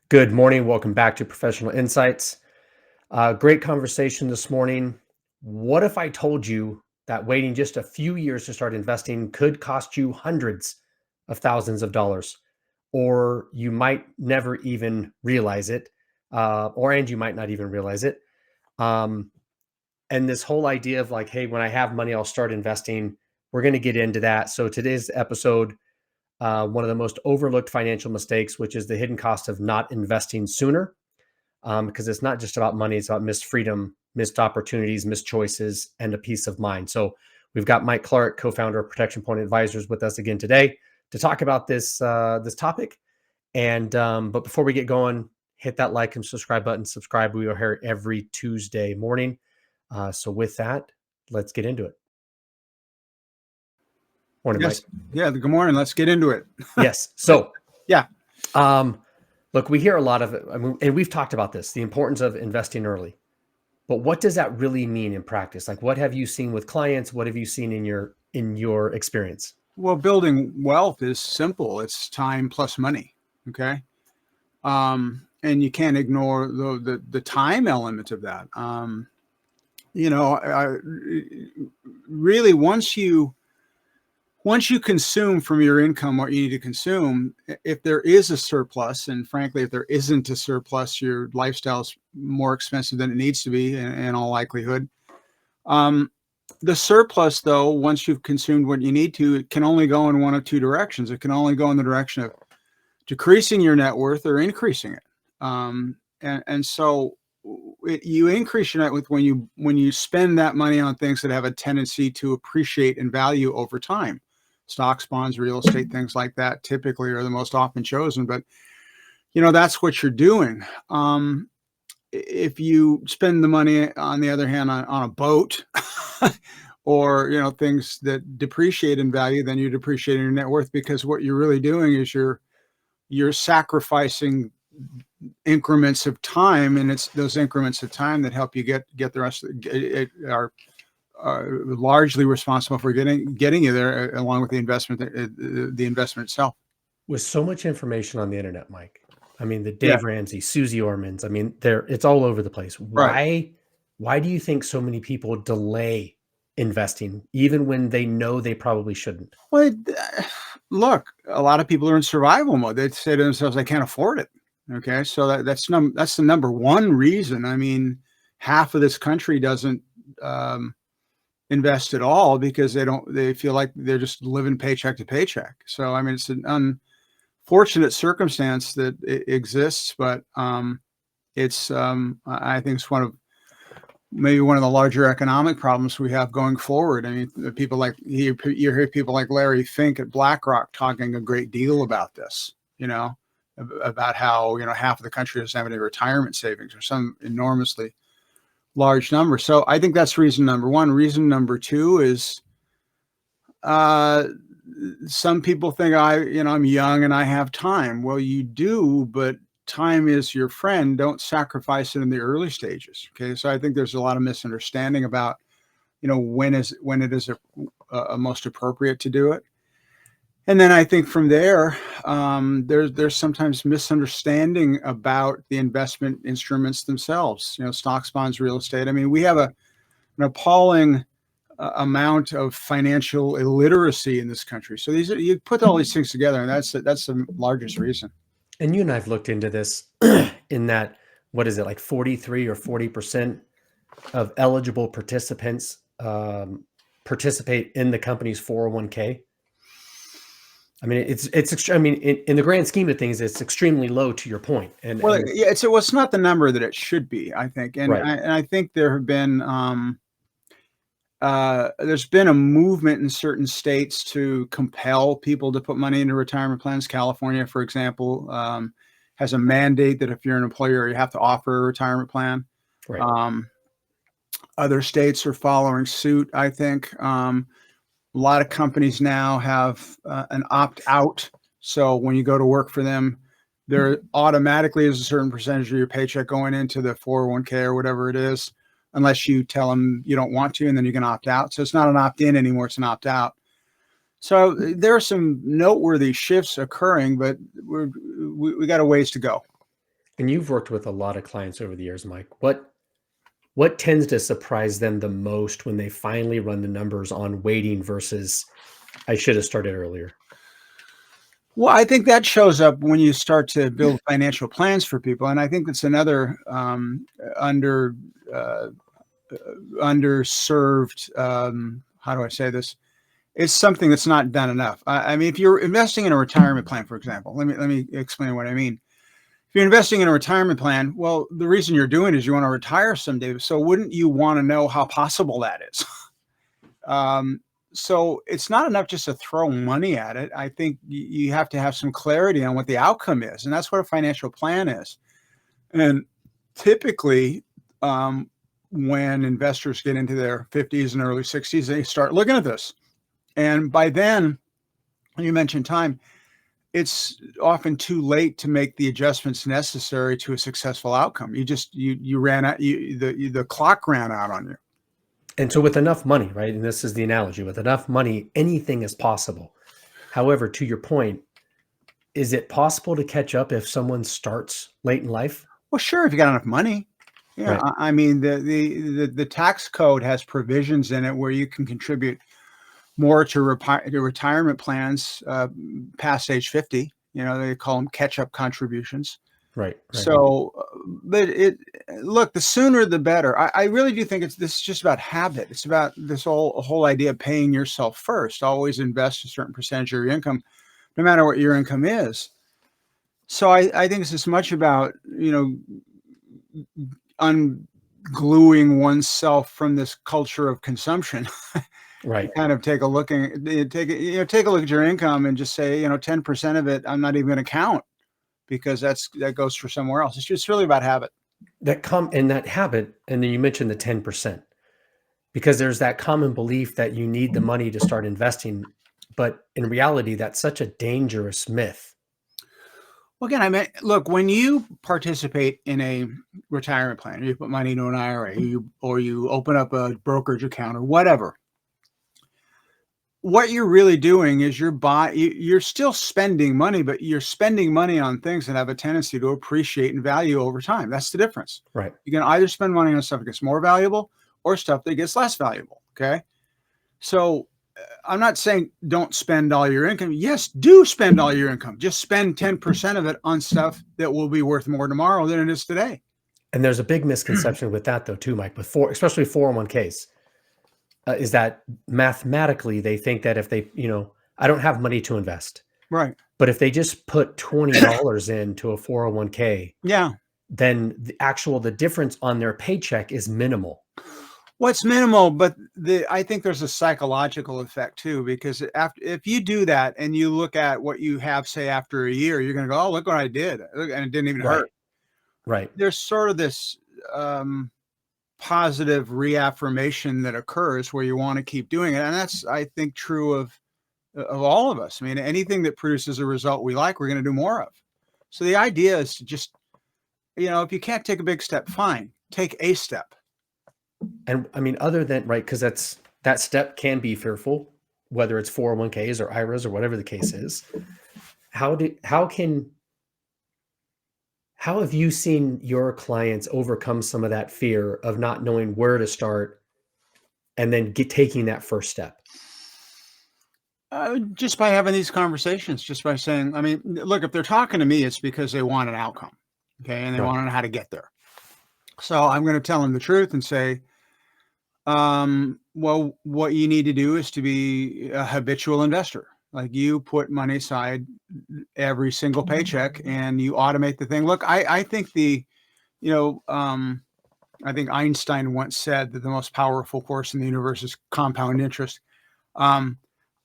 Good morning. Welcome back to Professional Insights. Great conversation this morning. What if I told you that waiting just a few years to start investing could cost you hundreds of thousands of dollars, or you might never even realize it, and you might not even realize it. Um, and this whole idea of like, hey, when I have money, I'll start investing. We're going to get into that. So today's episode, one of the most overlooked financial mistakes, which is the hidden cost of not investing sooner, because it's not just about money. It's about missed freedom, missed opportunities, missed choices, and a peace of mind. So we've got Mike Clarke, co-founder of Protection Point Advisors, with us again today to talk about this topic. And but before we get going, hit that like and subscribe button. Subscribe. We are here every Tuesday morning. So with that, let's get into it. Morning, Yes. Mike. Yeah. Good morning. Let's get into it. Yes. So Yeah. Look, we hear a lot of it. I mean, and we've talked about this, the importance of investing early. But what does that really mean in practice? Like, what have you seen with clients? What have you seen in your experience? Well, building wealth is simple. It's time plus money. Okay. And you can't ignore the time element of that. Really, once you consume from your income what you need to consume, if there is a surplus, and frankly, if there isn't a surplus, your lifestyle is more expensive than it needs to be in all likelihood. The surplus, though, once you've consumed what you need to, it can only go in one of two directions. It can only go in the direction of decreasing your net worth or increasing it. So you increase your net worth when you spend that money on things that have a tendency to appreciate in value over time. Stocks, bonds, real estate, things like that typically are the most often chosen, but that's what you're doing. If you spend the money, on the other hand, on a boat or things that depreciate in value, then you depreciate your net worth, because what you're really doing is you're sacrificing increments of time, and it's those increments of time that help you get the rest of are largely responsible for getting you there, along with the investment itself. With so much information on the internet, Mike, I mean, the Yeah, Dave Ramsey, Susie Ormans, I mean, it's all over the place. right. Why do you think so many people delay investing even when they know they probably shouldn't? Well, look, a lot of people are in survival mode. They say to themselves, "I can't afford it." Okay, so that's the number one reason. I mean, half of this country doesn't invest at all because they feel like they're just living paycheck to paycheck. So I mean, it's an unfortunate circumstance that it exists, but I think it's maybe one of the larger economic problems we have going forward. I mean, people like you hear people like Larry Fink at BlackRock talking a great deal about this, about how, half of the country doesn't have any retirement savings or some enormously large number. So I think that's reason number one. Reason number two is some people think I'm young and I have time. Well, you do, but time is your friend. Don't sacrifice it in the early stages. Okay. So I think there's a lot of misunderstanding about, when it is most appropriate to do it. And then I think from there, there's sometimes misunderstanding about the investment instruments themselves, stocks, bonds, real estate. I mean, we have an appalling amount of financial illiteracy in this country. So you put all these things together, and that's the largest reason. And you and I've looked into this in that, what is it, like 43 or 40% of eligible participants participate in the company's 401k. I mean, I mean, in the grand scheme of things, it's extremely low, to your point. Well, yeah, it's not the number that it should be, I think. And right. I think there's been a movement in certain states to compel people to put money into retirement plans. California, for example, has a mandate that if you're an employer, you have to offer a retirement plan. Right. Other states are following suit, I think. A lot of companies now have an opt-out. So when you go to work for them, there automatically is a certain percentage of your paycheck going into the 401k or whatever it is, unless you tell them you don't want to, and then you can opt out. So it's not an opt-in anymore, it's an opt-out. So there are some noteworthy shifts occurring, but we got a ways to go. And you've worked with a lot of clients over the years, Mike. What tends to surprise them the most when they finally run the numbers on waiting versus I should have started earlier? Well, I think that shows up when you start to build financial plans for people, and I think that's another under uh, underserved. How do I say this? It's something that's not done enough. I mean, if you're investing in a retirement plan, for example, let me explain what I mean. If you're investing in a retirement plan, well, the reason you're doing it is you want to retire someday. So wouldn't you want to know how possible that is? Um, so it's not enough just to throw money at it. I think you have to have some clarity on what the outcome is, and that's what a financial plan is. And typically, um, when investors get into their 50s and early 60s, they start looking at this. And by then, you mentioned time, it's often too late to make the adjustments necessary to a successful outcome. You ran out, the clock ran out on you. And so with enough money, right? And this is the analogy, with enough money, anything is possible. However, to your point, is it possible to catch up if someone starts late in life? Well, sure, if you got enough money. Yeah, Right. I mean, the tax code has provisions in it where you can contribute more to retirement plans past age 50. You know, they call them catch-up contributions. Right. Right. So, but look, the sooner the better. I really do think this is just about habit. It's about this whole idea of paying yourself first. Always invest a certain percentage of your income, no matter what your income is. So I think it's as much about, ungluing oneself from this culture of consumption. Right. Kind of take a look take a look at your income and just say, 10% of it, I'm not even going to count because that goes for somewhere else. It's just really about habit. That come in that habit, and then you mentioned the 10%, because there's that common belief that you need the money to start investing. But in reality, that's such a dangerous myth. Well, again, I mean, look, when you participate in a retirement plan, or you put money into an IRA, or you open up a brokerage account or whatever, what you're really doing is you're still spending money, but you're spending money on things that have a tendency to appreciate in value over time. That's the difference. Right. You can either spend money on stuff that gets more valuable or stuff that gets less valuable. Okay. So I'm not saying don't spend all your income. Yes, do spend all your income. Just spend 10% of it on stuff that will be worth more tomorrow than it is today. And there's a big misconception with that, though, too, Mike, especially 401ks, is that mathematically they think that if they, I don't have money to invest, Right. but if they just put $20 into a 401k, Yeah. then the difference on their paycheck is minimal. What's minimal, but I think there's a psychological effect too, because if you do that and you look at what you have, say after a year, you're going to go, "Oh, look what I did," and it didn't even Right. hurt. Right. There's sort of this positive reaffirmation that occurs where you want to keep doing it, and that's, I think, true of all of us. I mean, anything that produces a result we like, we're going to do more of. So the idea is to just, if you can't take a big step, fine, take a step. And I mean, other than, right, because that step can be fearful, whether it's 401ks or IRAs or whatever the case is. How have you seen your clients overcome some of that fear of not knowing where to start and then taking that first step? Just by having these conversations, just by saying, I mean, look, if they're talking to me, it's because they want an outcome, okay, and they Right. want to know how to get there. So I'm going to tell them the truth and say, well, what you need to do is to be a habitual investor. Like you put money aside every single paycheck and you automate the thing. Look, I think you know, um, I think Einstein once said that the most powerful force in the universe is compound interest. Um,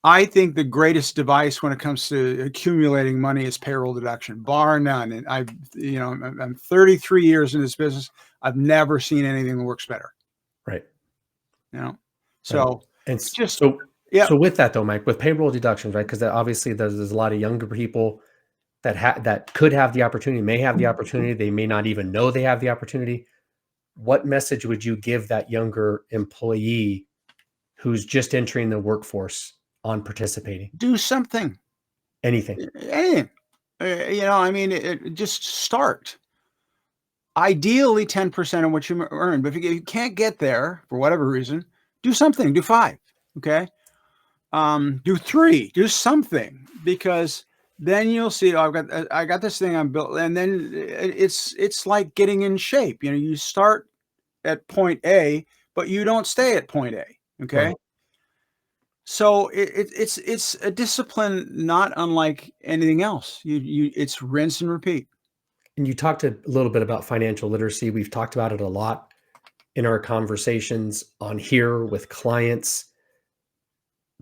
I think the greatest device when it comes to accumulating money is payroll deduction, bar none. And I'm 33 years in this business. I've never seen anything that works better. Right. Right. So And just, so, yeah, so with that though, Mike, with payroll deductions, right? Because obviously there's a lot of younger people that could have the opportunity, may have the opportunity, they may not even know they have the opportunity. What message would you give that younger employee who's just entering the workforce on participating? do something, Anything. anything. I mean, just start. ideally 10% of what you earn. But if you can't get there for whatever reason, do something, do 5. Okay. Do 3, do something, because then you'll see, oh, I got this thing I'm built. And then it's like getting in shape. You start at point A, but you don't stay at point A. Okay. Right. So it's a discipline not unlike anything else. It's rinse and repeat. And you talked a little bit about financial literacy. We've talked about it a lot in our conversations on here with clients.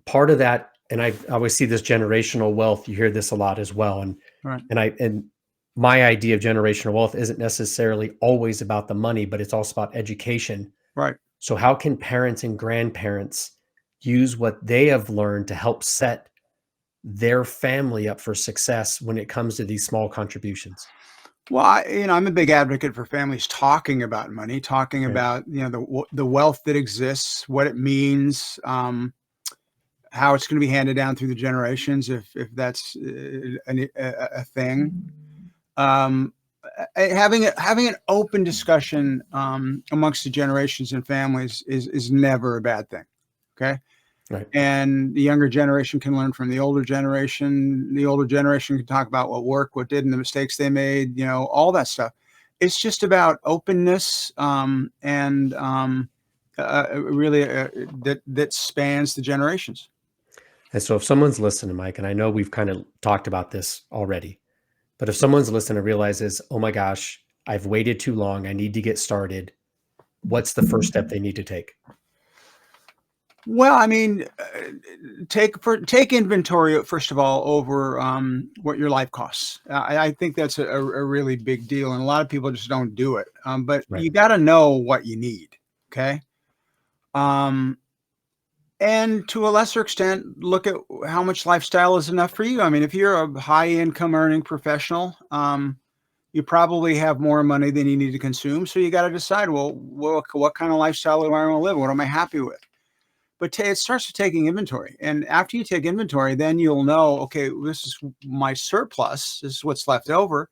Part of that, and I always see this generational wealth. You hear this a lot as well. Right. And my idea of generational wealth isn't necessarily always about the money, but it's also about education. Right. So how can parents and grandparents use what they have learned to help set their family up for success when it comes to these small contributions? Well, I'm a big advocate for families talking about money, talking Right. about the wealth that exists, what it means, how it's going to be handed down through the generations, if that's a thing. Um, having an open discussion amongst the generations and families is never a bad thing. Okay. Right. And the younger generation can learn from the older generation. The older generation can talk about what worked, what didn't, the mistakes they made, all that stuff. It's just about openness, and really that spans the generations. And so if someone's listening, Mike, and I know we've kind of talked about this already, but if someone's listening and realizes, oh my gosh, I've waited too long, I need to get started, what's the first step they need to take? Well, I mean, take inventory first of all over what your life costs. I think that's a really big deal, and a lot of people just don't do it. But Right. you got to know what you need. Okay. Um, and to a lesser extent, look at how much lifestyle is enough for you. I mean, if you're a high income earning professional, you probably have more money than you need to consume. So you got to decide, well, what kind of lifestyle do I want to live? What am I happy with? But it starts with taking inventory. And after you take inventory, then you'll know, okay, this is my surplus. This is what's left over.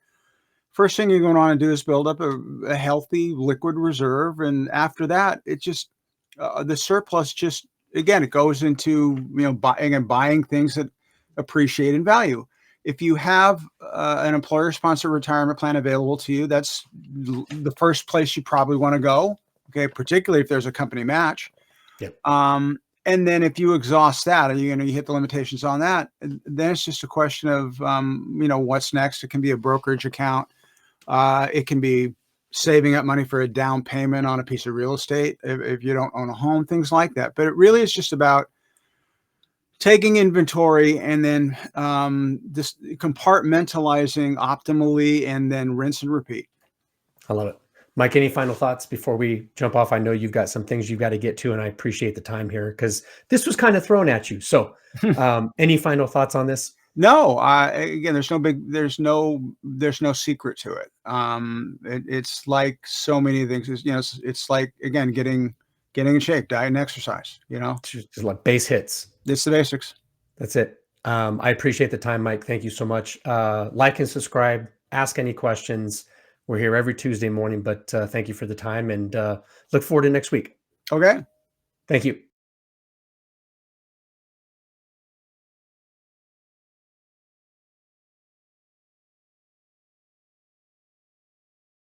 First thing you're going to want to do is build up a healthy liquid reserve. And after that, it just, the surplus just, again, it goes into, buying things that appreciate in value. If you have an employer-sponsored retirement plan available to you, that's the first place you probably want to go. Okay, particularly if there's a company match. Yep. And then if you exhaust that, and you hit the limitations on that, then it's just a question of what's next. It can be a brokerage account. It can be saving up money for a down payment on a piece of real estate if you don't own a home, things like that. But it really is just about taking inventory and then just compartmentalizing optimally, and then rinse and repeat. I love it. Mike, any final thoughts before we jump off? I know you've got some things you've got to get to, and I appreciate the time here because this was kind of thrown at you. So any final thoughts on this? No, again, there's no secret to it. It's like so many things. It's like, again, getting in shape, diet and exercise. Just like base hits. It's the basics. That's it. I appreciate the time, Mike. Thank you so much. Like and subscribe. Ask any questions. We're here every Tuesday morning, but thank you for the time, and look forward to next week. Okay. Thank you.